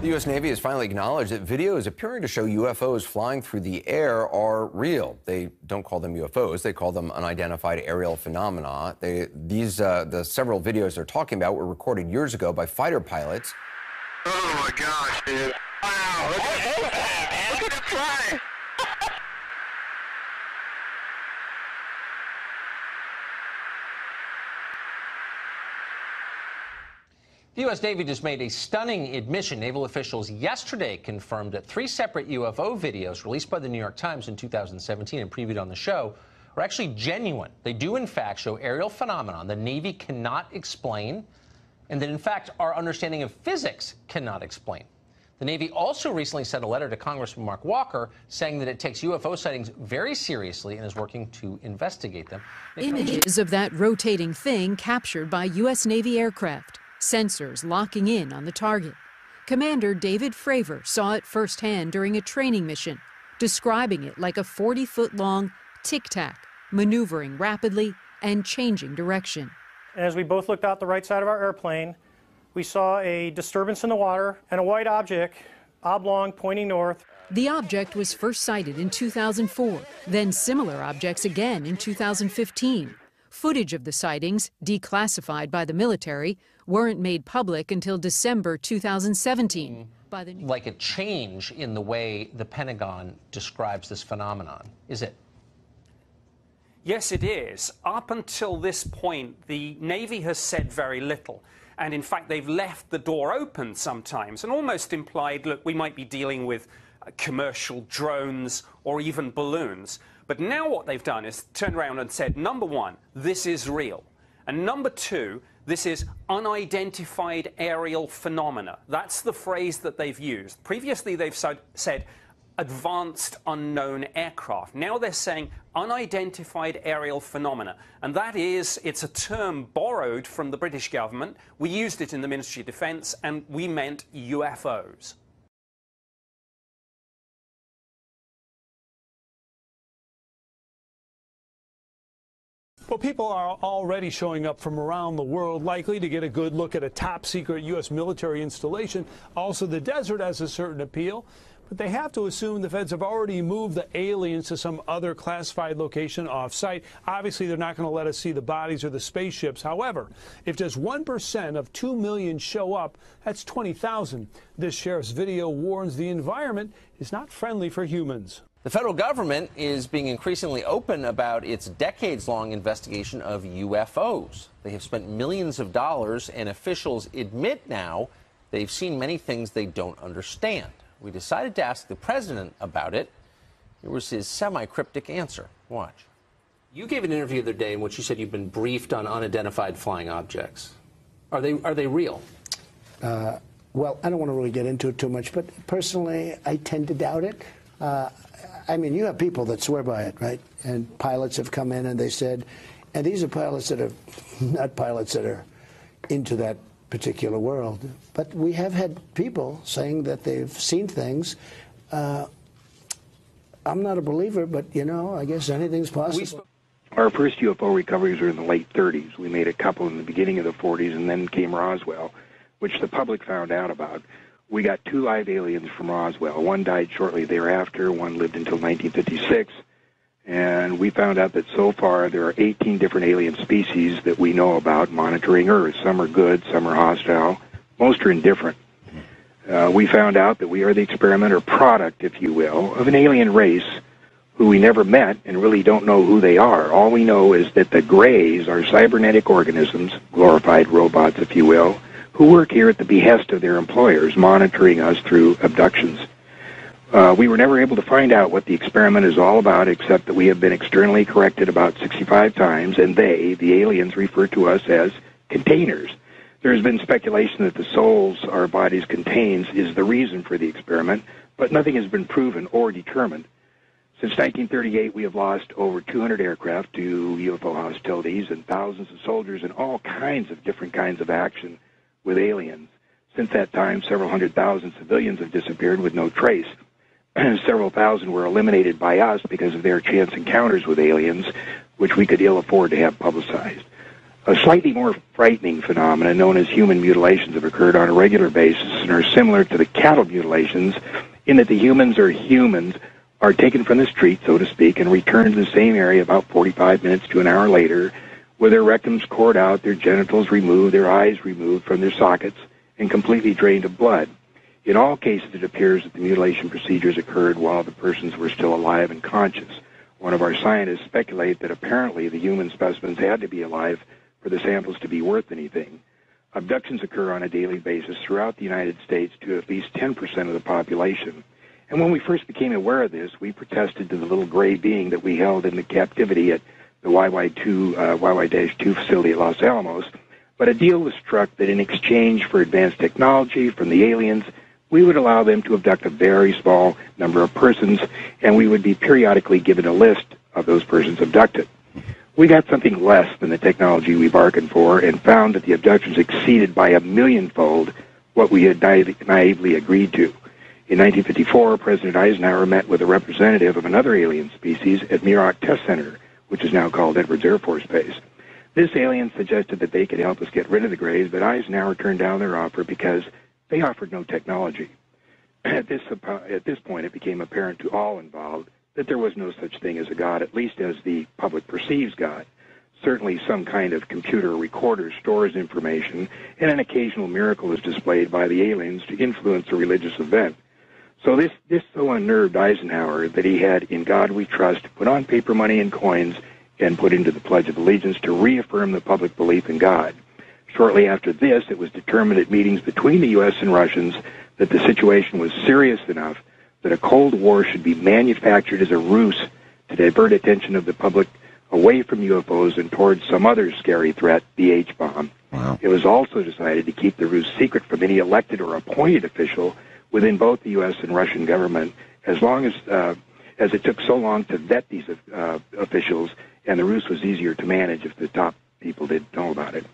The U.S. Navy has finally acknowledged that videos appearing to show UFOs flying through the air are real. They don't call them UFOs. They call them unidentified aerial phenomena. The several videos they're talking about were recorded years ago by fighter pilots. Oh, my gosh, dude. Wow. Look at it fly. The U.S. Navy just made a stunning admission. Naval officials yesterday confirmed that 3 separate UFO videos released by the New York Times in 2017 and previewed on the show are actually genuine. They do, in fact, show aerial phenomenon the Navy cannot explain, and that, in fact, our understanding of physics cannot explain. The Navy also recently sent a letter to Congressman Mark Walker saying that it takes UFO sightings very seriously and is working to investigate them. Images of that rotating thing captured by U.S. Navy aircraft. Sensors locking in on the target. Commander David Fravor saw it firsthand during a training mission, describing it like a 40-foot-long tic-tac, maneuvering rapidly and changing direction. As we both looked out the right side of our airplane, we saw a disturbance in the water and a white object, oblong, pointing north. The object was first sighted in 2004, then similar objects again in 2015. Footage of the sightings, declassified by the military, weren't made public until December 2017. Like a change in the way the Pentagon describes this phenomenon, is it? Yes, it is. Up until this point, the Navy has said very little. And in fact, they've left the door open sometimes and almost implied, look, we might be dealing with commercial drones or even balloons. But now what they've done is turned around and said, number one, this is real. And number two, this is unidentified aerial phenomena. That's the phrase that they've used. Previously, they've said advanced unknown aircraft. Now they're saying unidentified aerial phenomena. And that is, it's a term borrowed from the British government. We used it in the Ministry of Defense, and we meant UFOs. Well, people are already showing up from around the world, likely to get a good look at a top-secret U.S. military installation. Also, the desert has a certain appeal, but they have to assume the feds have already moved the aliens to some other classified location off-site. Obviously, they're not going to let us see the bodies or the spaceships. However, if just 1% of 2 million show up, that's 20,000. This sheriff's video warns the environment is not friendly for humans. The federal government is being increasingly open about its decades-long investigation of UFOs. They have spent millions of dollars, and officials admit now they've seen many things they don't understand. We decided to ask the president about it. Here was his semi-cryptic answer. Watch. You gave an interview the other day in which you said you've been briefed on unidentified flying objects. Are they real? Well, I don't want to really get into it too much, but personally, I tend to doubt it. I mean, you have people that swear by it, right? And pilots have come in and they said, and these are pilots that are not pilots that are into that particular world. But we have had people saying that they've seen things. I'm not a believer, but, you know, I guess anything's possible. Our first UFO recoveries were in the late 30s. We made a couple in the beginning of the 40s, and then came Roswell, which the public found out about. We got 2 live aliens from Roswell. One died shortly thereafter. One lived until 1956. And we found out that so far there are 18 different alien species that we know about monitoring Earth. Some are good, some are hostile. Most are indifferent. We found out that we are the experiment or product, if you will, of an alien race who we never met and really don't know who they are. All we know is that the Greys are cybernetic organisms, glorified robots, if you will, who work here at the behest of their employers, monitoring us through abductions. We were never able to find out what the experiment is all about, except that we have been externally corrected about 65 times, and they, the aliens, refer to us as containers. There has been speculation that the souls our bodies contains is the reason for the experiment, but nothing has been proven or determined. Since 1938, we have lost over 200 aircraft to UFO hostilities and thousands of soldiers in all kinds of different kinds of action with aliens. Since that time, several 100,000 civilians have disappeared with no trace. Several thousand were eliminated by us because of their chance encounters with aliens, which we could ill afford to have publicized. A slightly more frightening phenomenon known as human mutilations have occurred on a regular basis and are similar to the cattle mutilations in that the humans are taken from the street, so to speak, and returned to the same area about 45 minutes to an hour later, with their rectums cored out, their genitals removed, their eyes removed from their sockets, and completely drained of blood. In all cases, it appears that the mutilation procedures occurred while the persons were still alive and conscious. One of our scientists speculated that apparently the human specimens had to be alive for the samples to be worth anything. Abductions occur on a daily basis throughout the United States to at least 10% of the population. And when we first became aware of this, we protested to the little gray being that we held in the captivity at the YY-2 facility at Los Alamos. But a deal was struck that in exchange for advanced technology from the aliens, we would allow them to abduct a very small number of persons, and we would be periodically given a list of those persons abducted. We got something less than the technology we bargained for and found that the abductions exceeded by 1,000,000-fold what we had naively agreed to. In 1954, President Eisenhower met with a representative of another alien species at Muroc Test Center, which is now called Edwards Air Force Base. This alien suggested that they could help us get rid of the Greys, but Eisenhower turned down their offer because they offered no technology. At this point, it became apparent to all involved that there was no such thing as a God, at least as the public perceives God. Certainly some kind of computer recorder stores information, and an occasional miracle is displayed by the aliens to influence a religious event. So this so unnerved Eisenhower that he had "In God We Trust" put on paper money and coins and put into the Pledge of Allegiance to reaffirm the public belief in God. Shortly after this, it was determined at meetings between the U.S. and Russians that the situation was serious enough that a Cold War should be manufactured as a ruse to divert attention of the public away from UFOs and towards some other scary threat, the H-bomb. Wow. It was also decided to keep the ruse secret from any elected or appointed official within both the U.S. and Russian government, as long as it took so long to vet these officials, and the ruse was easier to manage if the top people didn't know about it.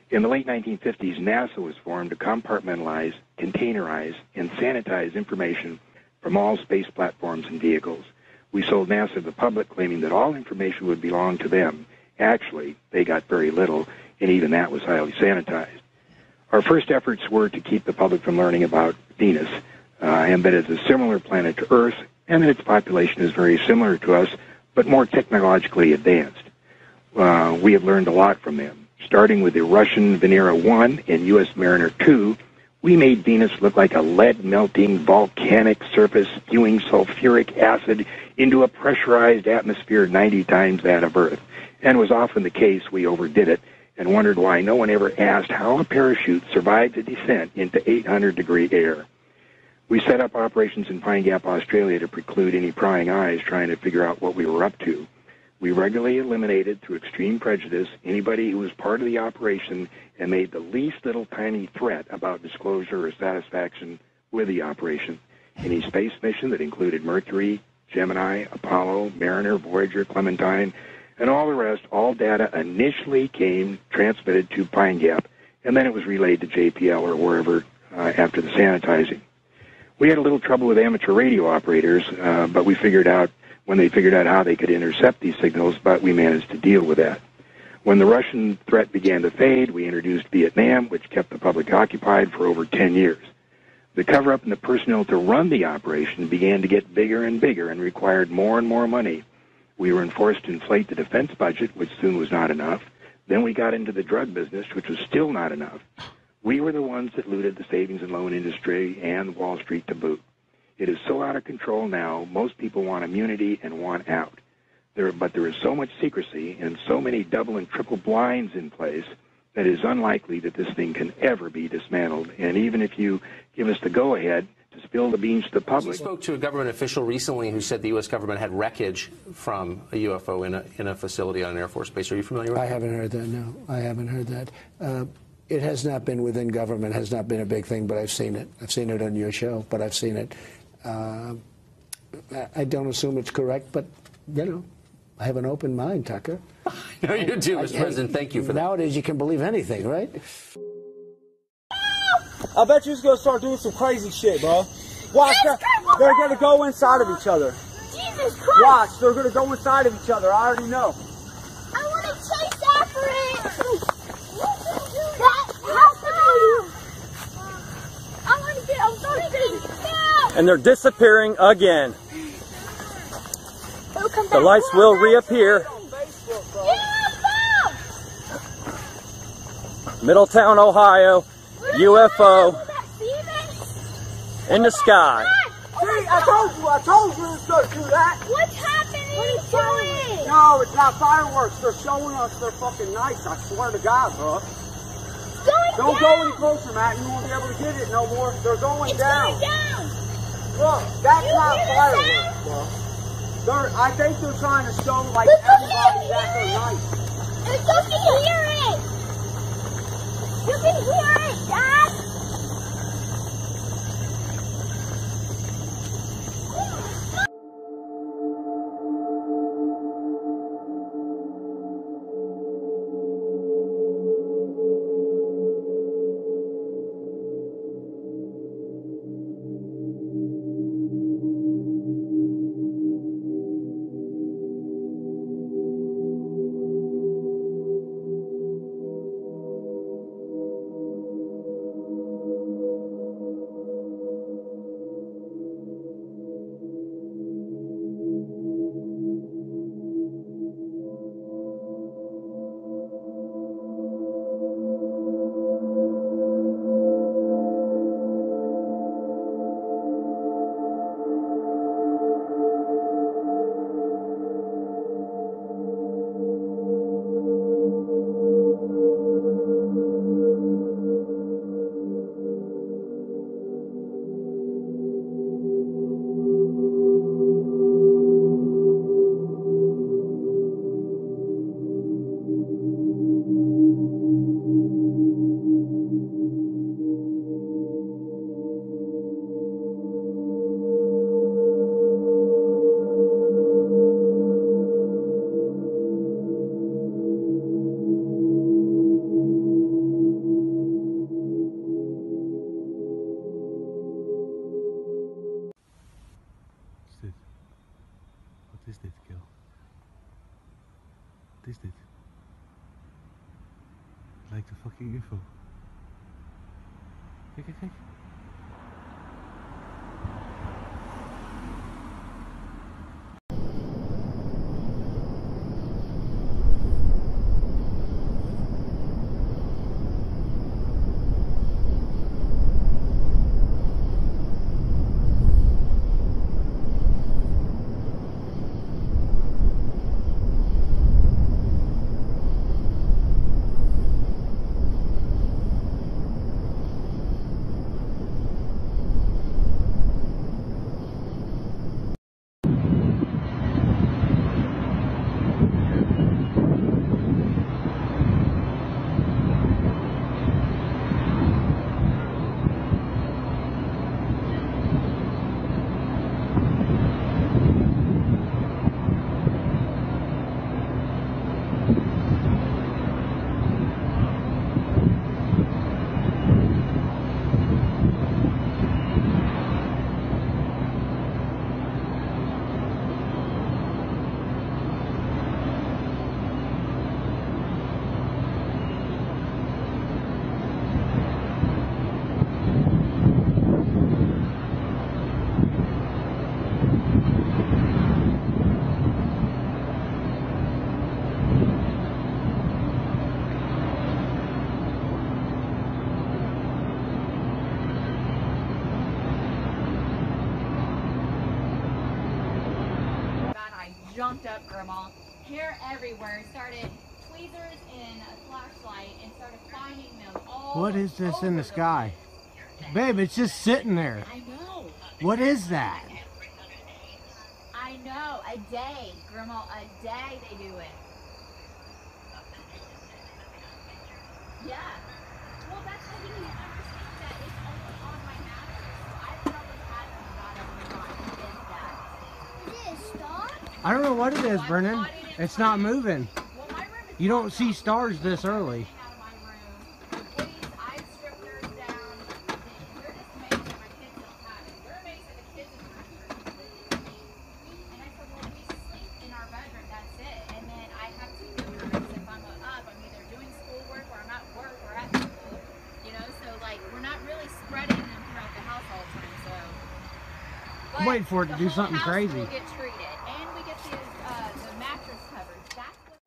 In the late 1950s, NASA was formed to compartmentalize, containerize, and sanitize information from all space platforms and vehicles. We sold NASA to the public, claiming that all information would belong to them. Actually, they got very little, and even that was highly sanitized. Our first efforts were to keep the public from learning about Venus, and that it's a similar planet to Earth, and that its population is very similar to us, but more technologically advanced. We have learned a lot from them. Starting with the Russian Venera 1 and U.S. Mariner 2, we made Venus look like a lead-melting volcanic surface spewing sulfuric acid into a pressurized atmosphere 90 times that of Earth. And was often the case we overdid it and wondered why no one ever asked how a parachute survived a descent into 800-degree air. We set up operations in Pine Gap, Australia to preclude any prying eyes trying to figure out what we were up to. We regularly eliminated, through extreme prejudice, anybody who was part of the operation and made the least little tiny threat about disclosure or satisfaction with the operation. Any space mission that included Mercury, Gemini, Apollo, Mariner, Voyager, Clementine, and all the rest, all data initially came transmitted to Pine Gap, and then it was relayed to JPL or wherever after the sanitizing. We had a little trouble with amateur radio operators, but when they figured out how they could intercept these signals, but we managed to deal with that. When the Russian threat began to fade, we introduced Vietnam, which kept the public occupied for over 10 years. The cover-up and the personnel to run the operation began to get bigger and bigger and required more and more money. We were enforced to inflate the defense budget, which soon was not enough. Then we got into the drug business, which was still not enough. We were the ones that looted the savings and loan industry and Wall Street to boot. It is so out of control now, most people want immunity and want out. But there is so much secrecy and so many double and triple blinds in place that it is unlikely that this thing can ever be dismantled. And even if you give us the go-ahead to spill the beans to the public... You spoke to a government official recently who said the U.S. government had wreckage from a UFO in a facility on an Air Force base. Are you familiar with that? I haven't heard that, no. I haven't heard that. It has not been within government, has not been a big thing, but I've seen it. I've seen it on your show, but I've seen it. I don't assume it's correct, but, you know, I have an open mind, Tucker. No, you do, Mr. President. Thank you for that. Nowadays, you can believe anything, right? I bet you're just going to start doing some crazy shit, bro. Watch, they're going to go inside of each other. Jesus Christ! Watch, they're going to go inside of each other. I already know. I want to chase after it! and they're disappearing again. The lights will reappear. Middletown, Ohio, UFO in the sky. See, I told you to do that. What's happening? What are you doing? No, it's not fireworks. They're showing us they're fucking nice. I swear to God, bro. Don't go any closer, Matt. You won't be able to get it no more. They're going down. Going down. Look, that's not fireworks, bro. I think they're trying to show like everybody that they're nice. You can hear it. You can hear it, Dad. Wat is dit, Kel? Wat is dit? Het lijkt een fucking UFO. Kijk, kijk, kijk. Jumped up, Grandma, hair everywhere, started tweezers and a flashlight and started finding them all. What is this in the sky? Babe, it's just sitting there. I know. What is that? I know, a day, Grandma, a day they do it. Yeah. Well, that's how you need to understand that it's only on my mattress. So I probably had them about every night. Is that? Is it a star? I don't know what it is, Brennan. It's not moving. You don't see stars this early. I'm waiting for it to do something crazy. Will get treated, and we get the mattress covers. That's what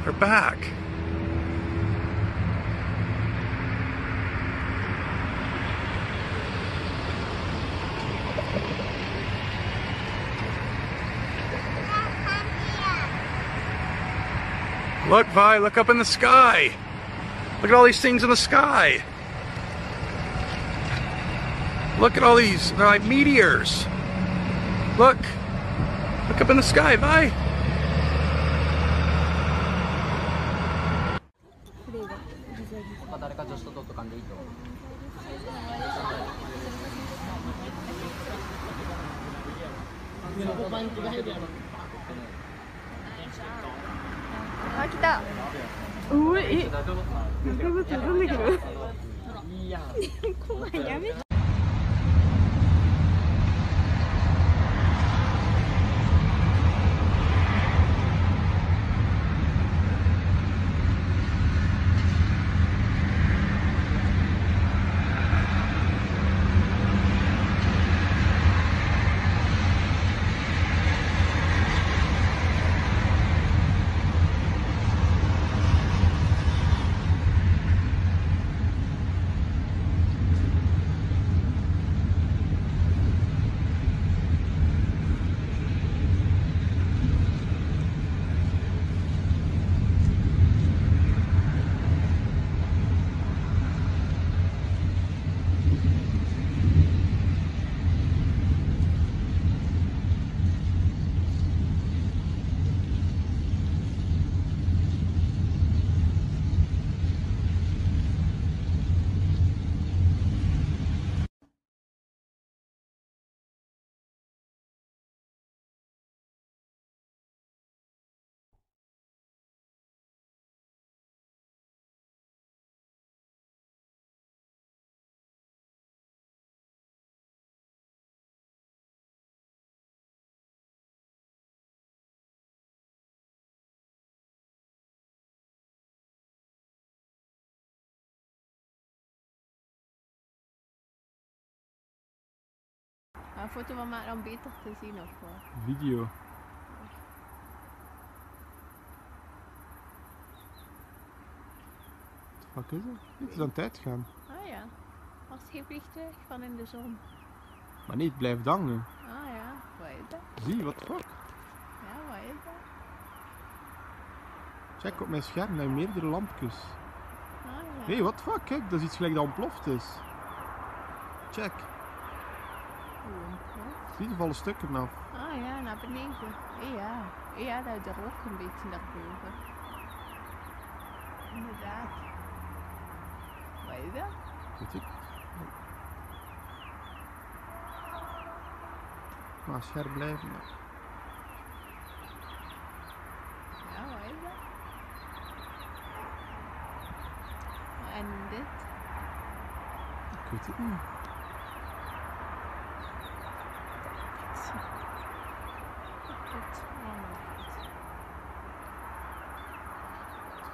We're back. Look, Vi, look up in the sky. Look at all these things in the sky. Look at all these, they're like meteors. Look up in the sky, Vi. 아, 기다. 우이. 그거 들으면 그래. 코 아니야? Een foto van mij dan beter te zien of wat? Video. Wat is het? Het is aan het uitgaan. Ah ja, als geen vliegtuig van in de zon. Maar niet, het blijft hangen. Ah ja, wat is dat? Zie, wat fuck? Ja, wat is dat? Check op mijn scherm, daar meerdere lampjes. Ah ja. Hé, wat fuck, kijk, dat is iets gelijk dat ontploft is. Check. Zie, er vallen stukken af. Ah ja, naar beneden. Ja, ja, dat is er ook een beetje naar boven. Inderdaad. Wat is dat? Weet ik. Maar scherp blijven. Ja, wat is dat? En dit? Ik weet het niet.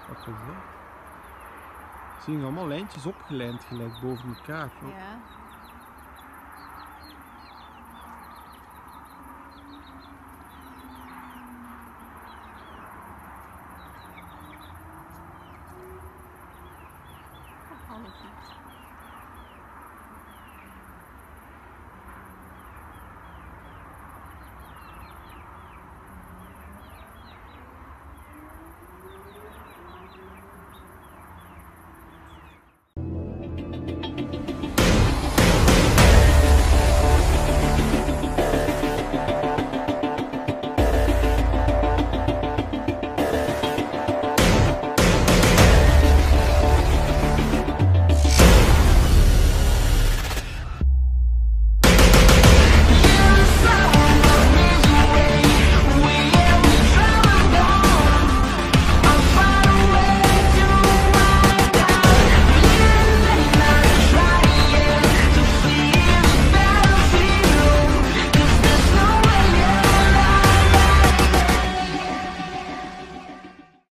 Wat is dat? Zie je allemaal lijntjes opgelijnd gelijk boven elkaar. Hoor. Ja.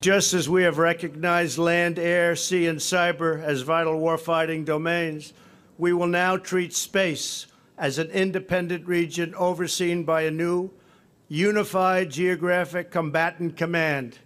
Just as we have recognized land, air, sea, and cyber as vital warfighting domains, we will now treat space as an independent region overseen by a new, unified geographic combatant command.